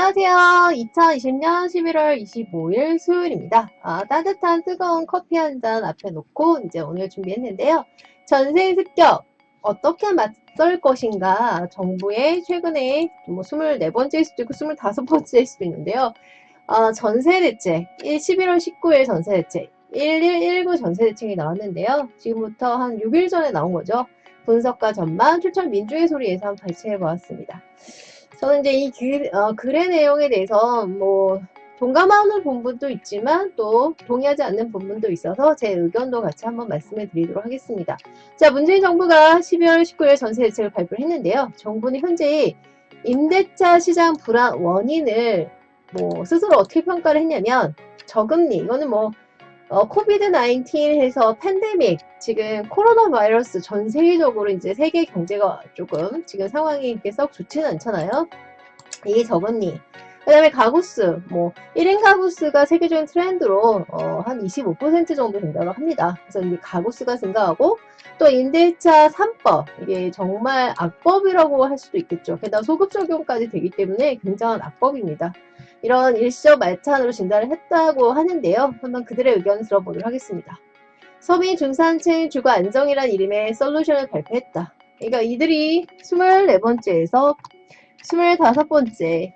안녕하세요. 2020년 11월 25일 수요일입니다. 따뜻한 뜨거운 커피 한 잔 앞에 놓고 이제 오늘 준비했는데요. 전세 습격 어떻게 맞설 것인가 정부의 최근에 뭐 24번째일 수도 있고 25번째일 수도 있는데요. 전세 대책 11월 19일 전세 대책 1119 전세 대책이 나왔는데요. 지금부터 한 6일 전에 나온 거죠. 분석과 전망 출처 민주의 소리에서 한번 발췌해 보았습니다. 저는 이제 이 글의 내용에 대해서 뭐 동감하는 부분도 있지만 또 동의하지 않는 부분도 있어서 제 의견도 같이 한번 말씀해 드리도록 하겠습니다. 자, 문재인 정부가 12월 19일 전세 대책을 발표를 했는데요. 정부는 현재 임대차 시장 불안 원인을 뭐 스스로 어떻게 평가를 했냐면 저금리, 이거는 뭐 코비드-19 해서 팬데믹, 지금 코로나 바이러스 전 세계적으로 이제 세계 경제가 조금 지금 상황이 이렇게 썩 좋지는 않잖아요. 이게 저금리. 그 다음에 가구수, 뭐 1인 가구수가 세계적인 트렌드로 한 25% 정도 된다고 합니다. 그래서 이 가구수가 증가하고 또 임대차 3법, 이게 정말 악법이라고 할 수도 있겠죠. 게다가 소급 적용까지 되기 때문에 굉장한 악법입니다. 이런 일시적 말탄으로 진단을 했다고 하는데요. 한번 그들의 의견을 들어보도록 하겠습니다. 서민 중산층 주거 안정이란 이름의 솔루션을 발표했다. 그러니까 이들이 24번째에서 25번째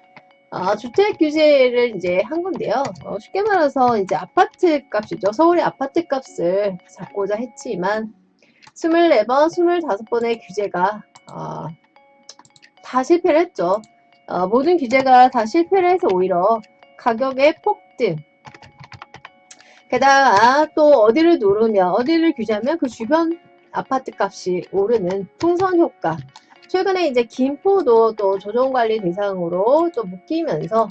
주택 규제를 이제 한 건데요. 쉽게 말해서 이제 아파트 값이죠. 서울의 아파트 값을 잡고자 했지만 24번, 25번의 규제가 다 실패를 했죠. 모든 규제가 다 실패를 해서 오히려 가격의 폭등, 게다가 또 어디를 누르면, 어디를 규제하면 그 주변 아파트 값이 오르는 풍선 효과. 최근에 이제 김포도 또 조정관리 대상으로 좀 묶이면서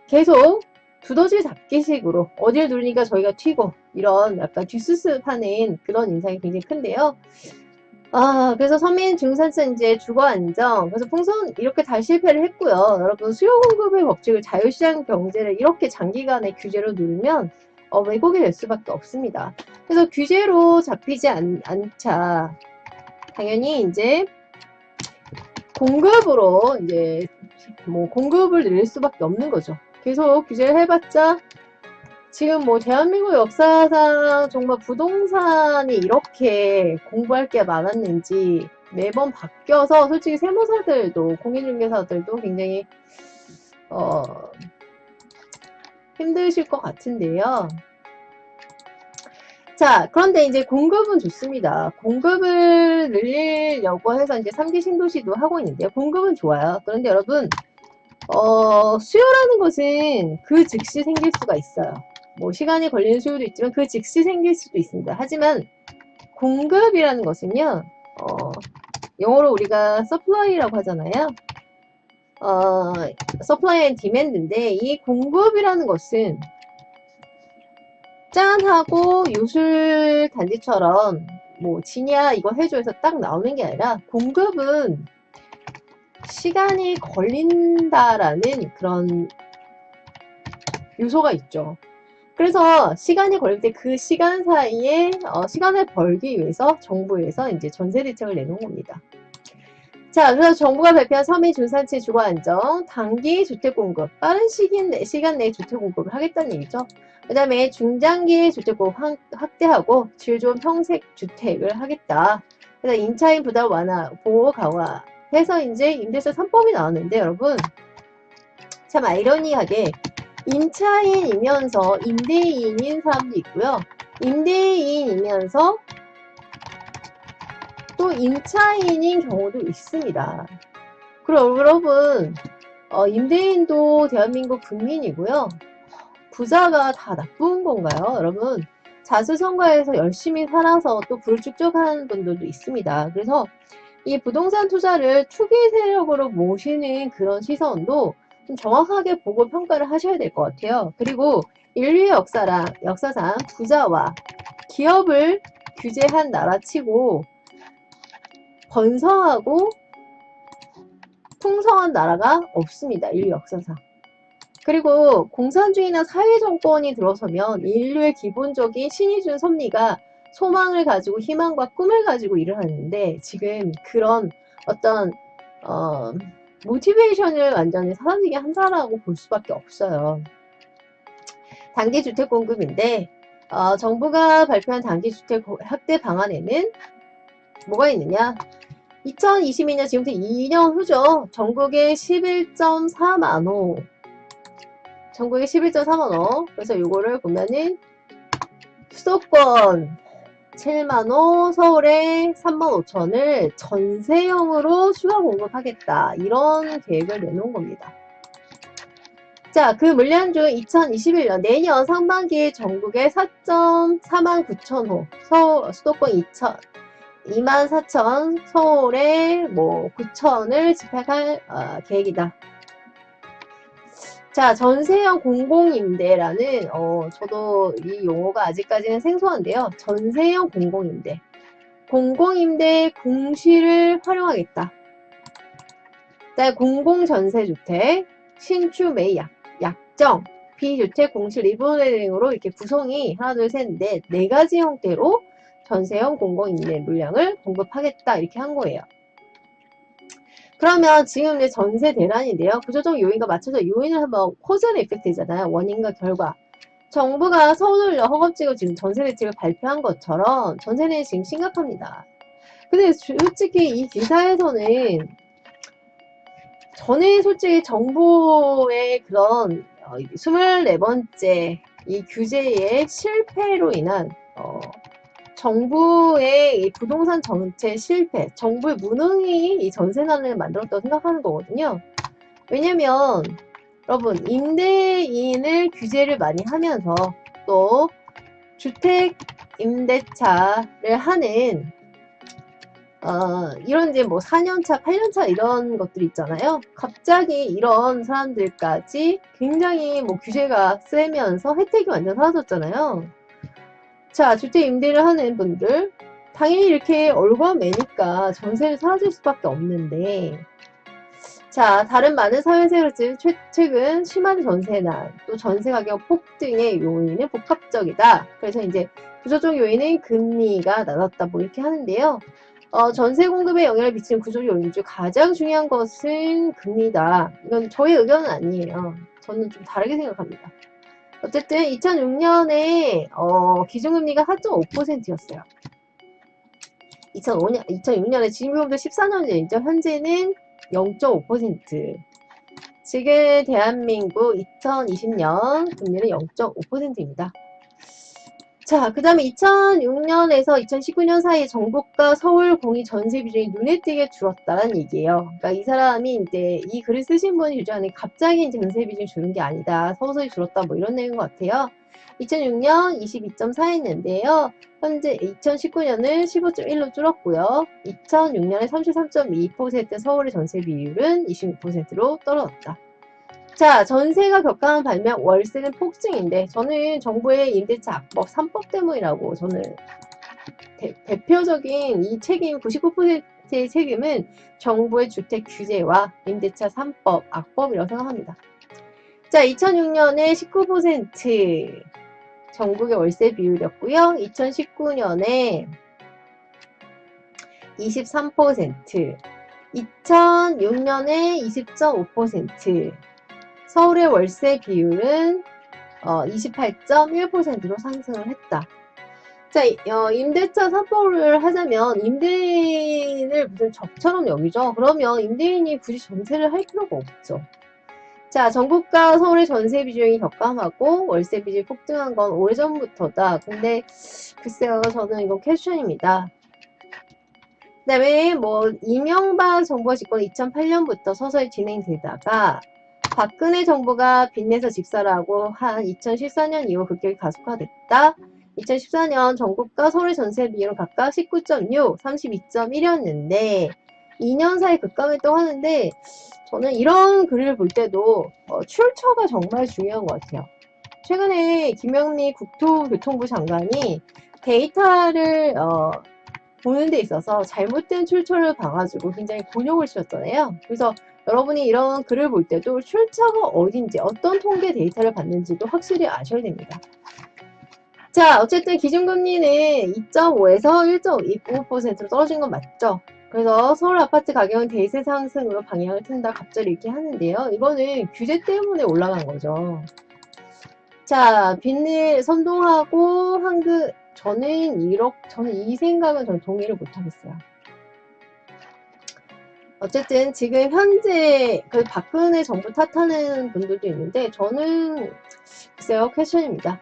계속 두더지 잡기식으로 어딜 누르니까 저희가 튀고 이런 약간 뒷수습하는 그런 인상이 굉장히 큰데요. 그래서 서민 중산층 이제 주거 안정, 그래서 풍선 이렇게 다 실패를 했고요. 여러분 수요 공급의 법칙을 자유시장 경제를 이렇게 장기간의 규제로 누르면 왜곡이 될 수밖에 없습니다. 그래서 규제로 잡히지 않자 당연히 이제 공급으로 이제 뭐 공급을 늘릴 수밖에 없는 거죠. 계속 규제를 해봤자 지금 뭐 대한민국 역사상 정말 부동산이 이렇게 공부할 게 많았는지 매번 바뀌어서 솔직히 세무사들도 공인중개사들도 굉장히 힘드실 것 같은데요. 자, 그런데 이제 공급은 좋습니다. 공급을 늘리려고 해서 이제 3기 신도시도 하고 있는데요. 공급은 좋아요. 그런데 여러분, 수요라는 것은 그 즉시 생길 수가 있어요. 뭐 시간이 걸리는 수요도 있지만 그 즉시 생길 수도 있습니다. 하지만 공급이라는 것은요, 영어로 우리가 supply라고 하잖아요. supply and demand인데 이 공급이라는 것은 짠 하고 요술 단지처럼 뭐 지냐 이거 해줘 해서 딱 나오는 게 아니라 공급은 시간이 걸린다라는 그런 요소가 있죠. 그래서 시간이 걸릴 때 그 시간 사이에 시간을 벌기 위해서 정부에서 이제 전세 대책을 내놓은 겁니다. 자, 그래서 정부가 발표한 서민 중산층 주거 안정, 단기 주택 공급, 빠른 시간 내에 주택 공급을 하겠다는 얘기죠. 그 다음에 중장기 주택 공급 확대하고 질 좋은 평색 주택을 하겠다. 그래서 임차인 부담 완화, 보호 강화 해서 이제 임대차 3법이 나왔는데 여러분 참 아이러니하게 임차인이면서 임대인인 사람도 있고요. 임대인이면서 또 임차인인 경우도 있습니다. 그럼 여러분 임대인도 대한민국 국민이고요. 부자가 다 나쁜 건가요? 여러분 자수성가해서 열심히 살아서 또 불축적하는 분들도 있습니다. 그래서 이 부동산 투자를 투기 세력으로 모시는 그런 시선도 좀 정확하게 보고 평가를 하셔야 될 것 같아요. 그리고 인류의 역사상 부자와 기업을 규제한 나라치고 번성하고 풍성한 나라가 없습니다. 인류 역사상. 그리고 공산주의나 사회정권이 들어서면 인류의 기본적인 신이 준 섭리가 소망을 가지고 희망과 꿈을 가지고 일을 하는데 지금 그런 어떤 모티베이션을 완전히 사라지게 한다라고 볼 수밖에 없어요. 단기주택 공급인데 정부가 발표한 단기주택 확대 방안에는 뭐가 있느냐? 2022년 지금부터 2년 후죠. 전국에 11.4만 호. 전국에 11.4만 호. 그래서 요거를 보면은 수도권 7만 호, 서울에 3만 5천을 전세형으로 추가 공급하겠다. 이런 계획을 내놓은 겁니다. 자, 그 물량 중 2021년 내년 상반기에 전국에 4만 9천 호, 수도권 2만 4천, 서울에 뭐 9천을 집행할 계획이다. 자, 전세형 공공임대라는 저도 이 용어가 아직까지는 생소한데요. 전세형 공공임대. 공공임대 공시를 활용하겠다. 자, 공공전세주택, 신축 매입, 약정, 비주택 공시 리모델링으로 이렇게 구성이 하나, 둘, 셋, 넷, 네 가지 형태로 전세형 공공임대 물량을 공급하겠다. 이렇게 한 거예요. 그러면 지금 이제 전세 대란인데요. 구조적 요인과 맞춰서 요인을 한번 코즈앤 이펙트잖아요. 원인과 결과. 정부가 서울을 허겁지겁 지금 전세 대책을 발표한 것처럼 전세는 지금 심각합니다. 근데 솔직히 이 기사에서는 저는 솔직히 정부의 그런 24번째 이 규제의 실패로 인한 정부의 이 부동산 정책 실패, 정부의 무능이 이 전세난을 만들었다고 생각하는 거거든요. 왜냐면 여러분 임대인을 규제를 많이 하면서 또 주택 임대차를 하는 이런 이제 뭐 4년차, 8년차 이런 것들 있잖아요. 갑자기 이런 사람들까지 굉장히 뭐 규제가 세면서 혜택이 완전 사라졌잖아요. 자, 주택 임대를 하는 분들 당연히 이렇게 얼과매니까 전세를 사라질 수밖에 없는데 자, 다른 많은 사회세력들 최근 심한 전세난, 또 전세가격 폭등의 요인은 복합적이다. 그래서 이제 구조적 요인은 금리가 낮았다, 뭐 이렇게 하는데요. 전세 공급에 영향을 미치는 구조적 요인 중 가장 중요한 것은 금리다. 이건 저의 의견은 아니에요. 저는 좀 다르게 생각합니다. 어쨌든 2006년에 기준금리가 4.5%였어요. 2006년에 지금부터 14년 전이죠. 현재는 0.5%. 지금 대한민국 2020년 금리는 0.5%입니다. 자, 그 다음에 2006년에서 2019년 사이에 전국과 서울 공이 전세 비중이 눈에 띄게 줄었다는 얘기예요. 그러니까 이 사람이 이제 이 글을 쓰신 분이 주장하는 갑자기 이제 전세 비중이 줄은 게 아니다. 서서히 줄었다. 뭐 이런 내용인 것 같아요. 2006년 22.4였는데요. 현재 2019년은 15.1로 줄었고요. 2006년에 33.2% 서울의 전세 비율은 26%로 떨어졌다. 자, 전세가 격감한 반면 월세는 폭증인데 저는 정부의 임대차 악법 3법 때문이라고 저는 대표적인 이 책임 99%의 책임은 정부의 주택 규제와 임대차 3법 악법이라고 생각합니다. 자, 2006년에 19% 전국의 월세 비율이었고요. 2019년에 23%, 2006년에 20.5%, 서울의 월세 비율은 28.1%로 상승을 했다. 자, 임대차 3법을 하자면 임대인을 무슨 적처럼 여기죠. 그러면 임대인이 굳이 전세를 할 필요가 없죠. 자, 전국과 서울의 전세 비중이 격감하고 월세 비중이 폭등한 건 오래전부터다. 근데 글쎄요, 저는 이건 퀘스천입니다. 그 다음에 뭐 이명박 정부가 집권 2008년부터 서서히 진행되다가 박근혜 정부가 빚내서 집사라고 한 2014년 이후 급격히 가속화됐다. 2014년 전국과 서울의 전세 비율은 각각 19.6, 32.1이었는데 2년 사이 급감했다고 하는데 저는 이런 글을 볼 때도 출처가 정말 중요한 것 같아요. 최근에 김영미 국토교통부 장관이 데이터를 보는 데 있어서 잘못된 출처를 봐가지고 굉장히 곤욕을 치렀잖아요. 그래서 여러분이 이런 글을 볼 때도 출처가 어딘지 어떤 통계 데이터를 봤는지도 확실히 아셔야 됩니다. 자, 어쨌든 기준금리는 2.5에서 1.29%로 떨어진 건 맞죠? 그래서 서울 아파트 가격은 대세 상승으로 방향을 튼다. 갑자기 이렇게 하는데요. 이거는 규제 때문에 올라간 거죠. 자, 빚을 선동하고 저는 이 생각은 저는 동의를 못 하겠어요. 어쨌든 지금 현재 그 박근혜 정부 탓하는 분들도 있는데 저는 글쎄요, 퀘션입니다.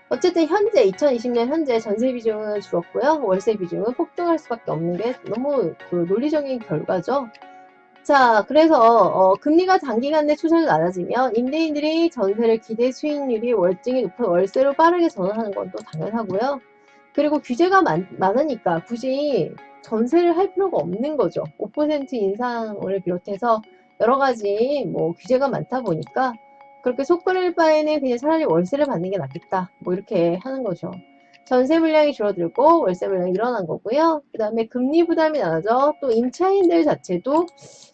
어쨌든 현재 2020년 현재 전세 비중은 줄었고요. 월세 비중은 폭등할 수밖에 없는 게 너무 그 논리적인 결과죠. 자, 그래서 금리가 단기간 내 추세로 낮아지면 임대인들이 전세를 기대 수익률이 월등히 높은 월세로 빠르게 전환하는 건 또 당연하고요. 그리고 규제가 많으니까 굳이 전세를 할 필요가 없는 거죠. 5% 인상을 비롯해서 여러 가지 뭐 규제가 많다 보니까 그렇게 속 끓일 바에는 그냥 차라리 월세를 받는 게 낫겠다. 뭐 이렇게 하는 거죠. 전세 물량이 줄어들고 월세 물량이 늘어난 거고요. 그 다음에 금리 부담이 나죠. 또 임차인들 자체도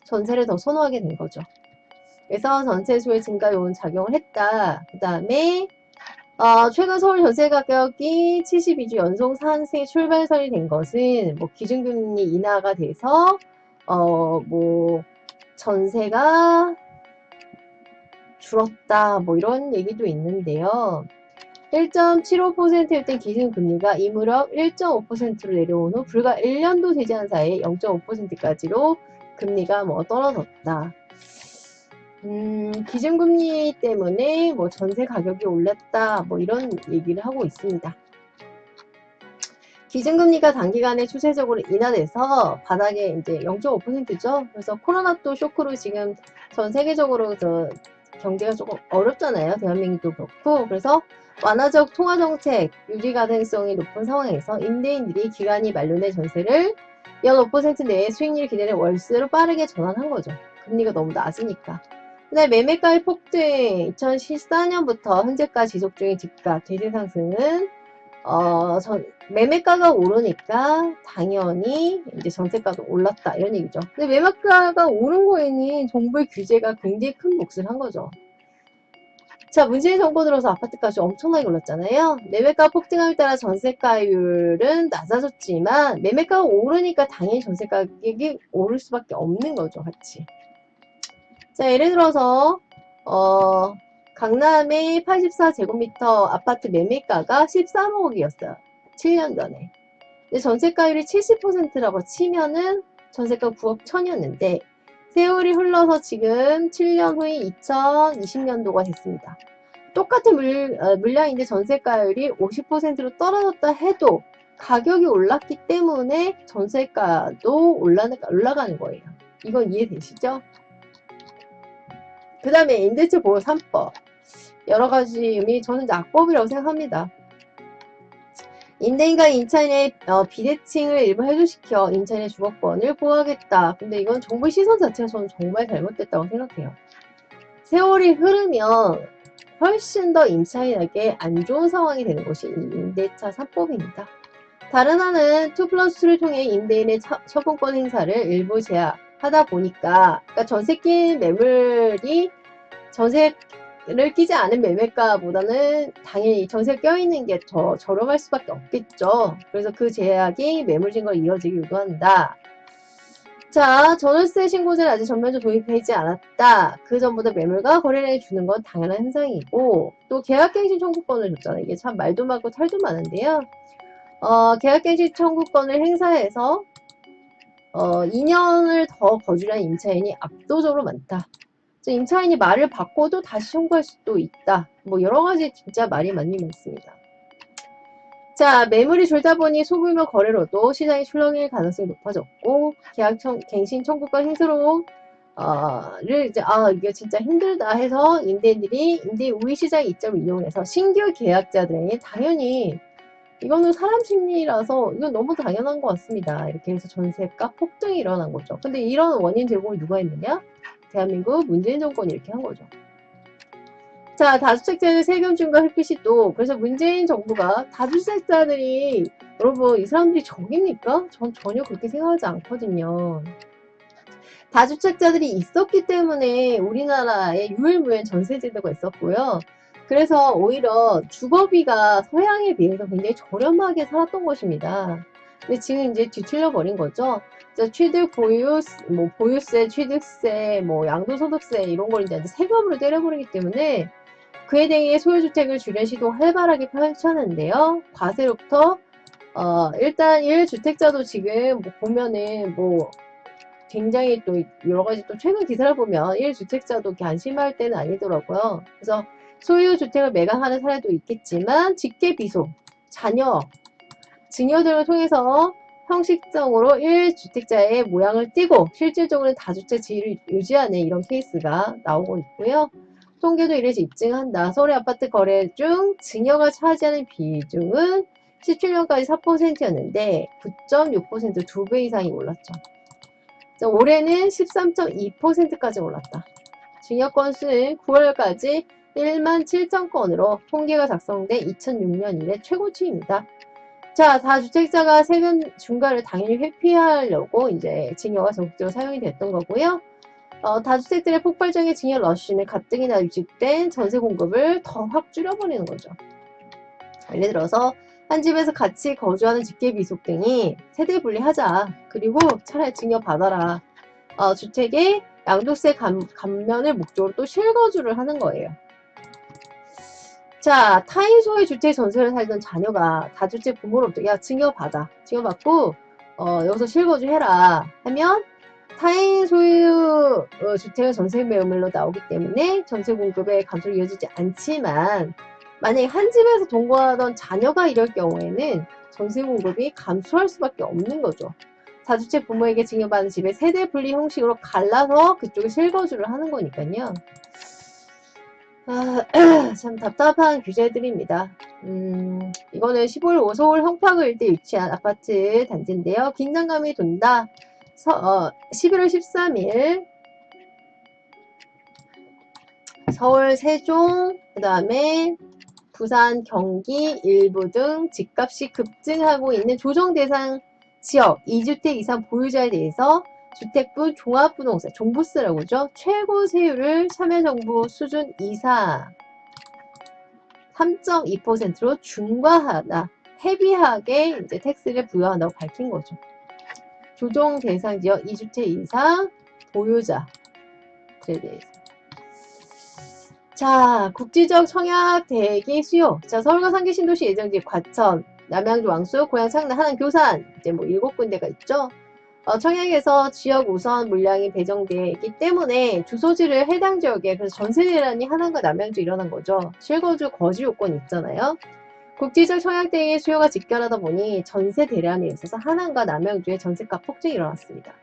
전세를 더 선호하게 된 거죠. 그래서 전세 수요 증가 요인 작용을 했다. 그 다음에 최근 서울 전세 가격이 72주 연속 상승의 출발선이 된 것은 뭐 기준금리 인하가 돼서 뭐 전세가 줄었다 뭐 이런 얘기도 있는데요. 1.75%였던 기준금리가 이 무렵 1.5%로 내려온 후 불과 1년도 되지 않은 사이에 0.5%까지로 금리가 뭐 떨어졌다. 기준금리 때문에 뭐 전세 가격이 올랐다 뭐 이런 얘기를 하고 있습니다. 기준금리가 단기간에 추세적으로 인하돼서 바닥에 이제 0.5%죠. 그래서 코로나 또 쇼크로 지금 전 세계적으로 경제가 조금 어렵잖아요. 대한민국도 그렇고. 그래서 완화적 통화정책 유지 가능성이 높은 상황에서 임대인들이 기간이 만료된 전세를 연 5% 내에 수익률 기대는 월세로 빠르게 전환한 거죠. 금리가 너무 낮으니까. 근데 매매가의 폭등 2014년부터 현재까지 지속 중인 집값 대세 상승은 매매가가 오르니까 당연히 이제 전세가도 올랐다 이런 얘기죠. 근데 매매가가 오른 거에는 정부의 규제가 굉장히 큰 몫을 한 거죠. 자, 문재인 정부 들어서 아파트값이 엄청나게 올랐잖아요. 매매가 폭등함에 따라 전세가율은 낮아졌지만 매매가가 오르니까 당연히 전세 가격이 오를 수밖에 없는 거죠, 같이. 자, 예를 들어서 강남의 84제곱미터 아파트 매매가가 13억이었어요. 7년 전에. 근데 전세가율이 70%라고 치면은 전세가 9억 1천이었는데 세월이 흘러서 지금 7년 후인 2020년도가 됐습니다. 똑같은 물량인데 전세가율이 50%로 떨어졌다 해도 가격이 올랐기 때문에 전세가도 올라가는 거예요. 이건 이해되시죠? 그 다음에 임대차 보호 3법. 여러 가지 의미, 저는 악법이라고 생각합니다. 임대인과 임차인의 비대칭을 일부 해소시켜 임차인의 주거권을 보호하겠다. 근데 이건 정부 시선 자체가 저는 정말 잘못됐다고 생각해요. 세월이 흐르면 훨씬 더 임차인에게 안 좋은 상황이 되는 것이 이 임대차 3법입니다. 다른 하나는 2+2를 통해 임대인의 처분권 행사를 일부 제한하다 보니까 그러니까 전세 낀 매물이 전세를 끼지 않은 매매가보다는 당연히 전세 껴있는 게 더 저렴할 수밖에 없겠죠. 그래서 그 제약이 매물 증거를 이어지게 유도한다. 자, 전월세 신고제를 아직 전면적으로 도입하지 않았다. 그 전보다 매물과 거래량이 주는 건 당연한 현상이고 또 계약갱신 청구권을 줬잖아요. 이게 참 말도 많고 탈도 많은데요. 계약갱신 청구권을 행사해서 2년을 더 거주한 임차인이 압도적으로 많다. 임차인이 말을 바꿔도 다시 청구할 수도 있다. 뭐 여러가지 진짜 말이 많이 많습니다. 자, 매물이 줄다 보니 소규모 거래로도 시장이 출렁일 가능성이 높아졌고 계약갱신 청구권 행사로 이게 진짜 힘들다 해서 임대인들이 임대 우위 시장 이점을 이용해서 신규 계약자들에게 당연히 이거는 사람 심리라서 이건 너무 당연한 것 같습니다. 이렇게 해서 전세가 폭등이 일어난 거죠. 근데 이런 원인 제공을 누가 했느냐? 대한민국 문재인 정권이 이렇게 한 거죠. 자, 다주택자들 세금 중과 흑빛이도 그래서 문재인 정부가 다주택자들이 여러분 이 사람들이 적입니까? 전 전혀 그렇게 생각하지 않거든요. 다주택자들이 있었기 때문에 우리나라에 유일무이한 전세제도가 있었고요. 그래서 오히려 주거비가 서양에 비해서 굉장히 저렴하게 살았던 것입니다. 근데 지금 이제 뒤틀려 버린 거죠. 취득 보유, 뭐 보유세, 취득세, 뭐 양도소득세 이런 걸 이제 세금으로 때려버리기 때문에 그에 대해 소유주택을 줄여 시도 활발하게 펼쳤는데요. 과세로부터 일단 1주택자도 지금 뭐 보면은 뭐 굉장히 또 여러 가지 또 최근 기사를 보면 1주택자도 이렇게 안심할 때는 아니더라고요. 그래서 소유주택을 매각하는 사례도 있겠지만 직계비속, 자녀, 증여 등을 통해서 형식적으로 1주택자의 모양을 띠고 실질적으로는 다주택 지위를 유지하는 이런 케이스가 나오고 있고요. 통계도 이래서 입증한다. 서울의 아파트 거래 중 증여가 차지하는 비중은 17년까지 4%였는데 9.6% 2배 이상이 올랐죠. 올해는 13.2%까지 올랐다. 증여 건수는 9월까지 1만 7천 건으로 통계가 작성된 2006년 이래 최고치입니다. 자, 다주택자가 세금 중과를 당연히 회피하려고 이제 증여가 적극적으로 사용이 됐던 거고요. 다주택들의 폭발적인 증여 러쉬는 가뜩이나 위축된 전세 공급을 더 확 줄여버리는 거죠. 예를 들어서 한 집에서 같이 거주하는 직계비속 등이 세대 분리하자. 그리고 차라리 증여 받아라. 주택의 양도세 감면을 목적으로 또 실거주를 하는 거예요. 자, 타인 소유의 주택 전세를 살던 자녀가 다주택 부모로부터 야 증여 받아. 증여 받고 여기서 실거주 해라 하면 타인 소유 주택은 전세 매물로 나오기 때문에 전세 공급의 감소가 이어지지 않지만 만약에 한 집에서 동거하던 자녀가 이럴 경우에는 전세 공급이 감소할 수밖에 없는 거죠. 다주택 부모에게 증여받은 집의 세대 분리 형식으로 갈라서 그쪽에 실거주를 하는 거니까요. 참 답답한 규제들입니다. 이거는 서울 성파구 일대 위치한 아파트 단지인데요. 긴장감이 돈다. 11월 13일 서울 세종, 그 다음에 부산, 경기 일부 등 집값이 급증하고 있는 조정 대상 지역 2주택 이상 보유자에 대해서 주택부 종합부동산, 종부세라고 하죠. 최고 세율을 참여정부 수준 이상 3.2%로 중과하다. 헤비하게 이제 텍스를 부여한다고 밝힌 거죠. 조정 대상 지역 2주택 이상 보유자에 대해서. 자, 국지적 청약 대기 수요. 자, 서울과 상계 신도시 예정지 과천, 남양주 왕수, 고양 창남, 하남 교산 이제 뭐 7군데가 있죠. 청약에서 지역 우선 물량이 배정되기 때문에 주소지를 해당 지역에 그래서 전세 대란이 하남과 남양주 일어난 거죠. 실거주 거주 요건이 있잖아요. 국지적 청약 대기 수요가 직결하다 보니 전세 대란에 있어서 하남과 남양주의 전세가 폭증이 일어났습니다.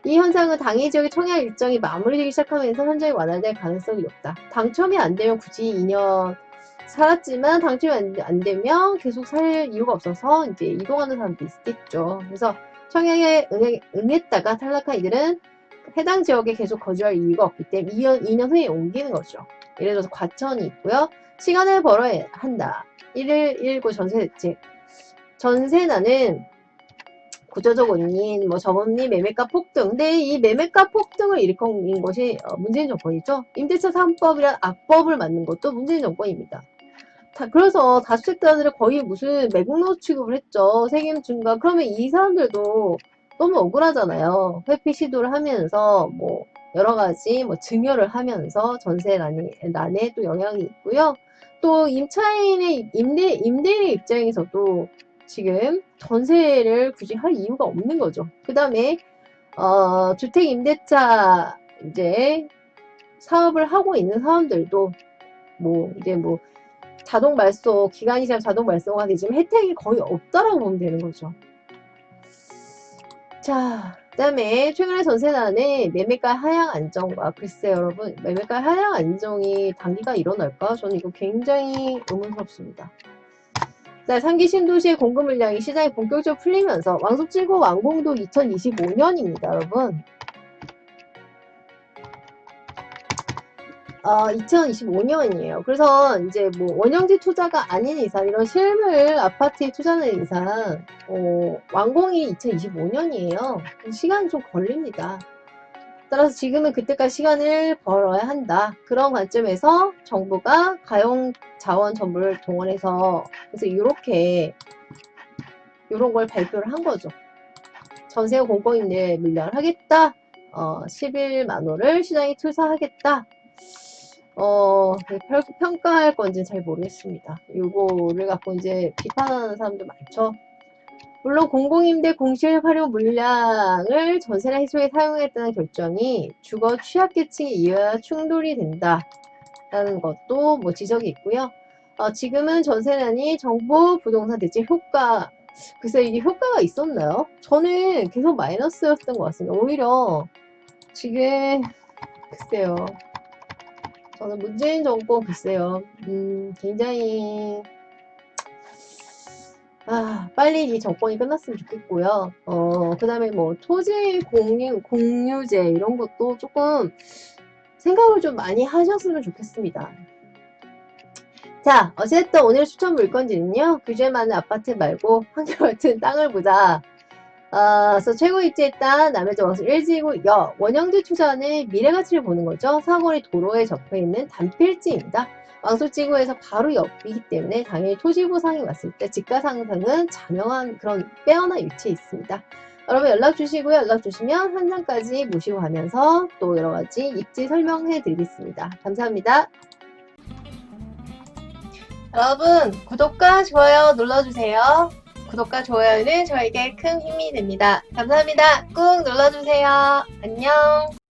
이 현상은 당해 지역의 청약 일정이 마무리되기 시작하면서 현저히 완화될 가능성이 높다. 당첨이 안 되면 굳이 2년 살았지만 당첨이 안 되면 계속 살 이유가 없어서 이제 이동하는 사람도 있겠죠. 그래서 청약에 응했다가 탈락한 이들은 해당 지역에 계속 거주할 이유가 없기 때문에 2년 후에 옮기는 거죠. 예를 들어서 과천이 있고요. 시간을 벌어야 한다. 119 전세 대책. 전세난은 구조적 원인, 뭐 저금리, 매매가 폭등. 근데 이 매매가 폭등을 일으킨 것이 문재인 정권이죠. 임대차 3법이란 악법을 만든 것도 문재인 정권입니다. 그래서 다주택자들이 거의 무슨 매국노 취급을 했죠. 세금 중과. 그러면 이 사람들도 너무 억울하잖아요. 회피 시도를 하면서 뭐 여러 가지 뭐 증여를 하면서 전세난에 또 영향이 있고요. 또 임차인의 임대인의 입장에서도 지금 전세를 굳이 할 이유가 없는 거죠. 그 다음에 주택 임대차 이제 사업을 하고 있는 사람들도 뭐 이제 뭐 자동 말소 기간이 지나면 자동 말소가 되지만 혜택이 거의 없다라고 보면 되는 거죠. 자, 그 다음에 최근에 전세난의 매매가 하향 안정과 글쎄 여러분 매매가 하향 안정이 단기가 일어날까? 저는 이거 굉장히 의문스럽습니다. 자, 상기 신도시의 공급 물량이 시장에 본격적으로 풀리면서 왕숙지구 완공도 2025년입니다, 여러분. 2025년이에요. 그래서 이제 뭐 원형지 투자가 아닌 이상 이런 실물 아파트에 투자하는 이상 완공이 2025년이에요. 시간이 좀 걸립니다. 따라서 지금은 그때까지 시간을 벌어야 한다. 그런 관점에서 정부가 가용 자원 전부를 동원해서 그래서 이런 걸 발표를 한 거죠. 전세 공공임대 물량을 하겠다. 11만 호를 시장에 투자하겠다. 평가할 건지 잘 모르겠습니다. 이거를 갖고 이제 비판하는 사람도 많죠. 물론 공공임대 공실 활용 물량을 전세나 해소에 사용했다는 결정이 주거 취약계층의 이해와 충돌이 된다라는 것도 뭐 지적이 있고요. 지금은 전세난이 정부 부동산 대체 효과, 글쎄 이게 효과가 있었나요? 저는 계속 마이너스였던 것 같습니다. 오히려 지금 글쎄요. 저는 문재인 정권 글쎄요. 굉장히 빨리 이 정권이 끝났으면 좋겠고요. 그 다음에 뭐 토지 공유제 이런 것도 조금 생각을 좀 많이 하셨으면 좋겠습니다. 자, 어쨌든 오늘 추천 물건지는요, 규제 많은 아파트 말고 한결같은 땅을 보자. 그래서 최고 입지했다 남해적 왕수 1지구 원형지 투자는 미래가치를 보는 거죠. 사거리 도로에 접해 있는 단필지입니다. 왕수지구에서 바로 옆이기 때문에 당연히 토지 보상이 왔을 때 집가 상승은 자명한 그런 빼어난 위치에 있습니다. 여러분 연락 주시고요. 연락 주시면 현장까지 모시고 가면서 또 여러 가지 입지 설명해 드리겠습니다. 감사합니다. 여러분 구독과 좋아요 눌러주세요. 구독과 좋아요는 저에게 큰 힘이 됩니다. 감사합니다. 꾹 눌러주세요. 안녕.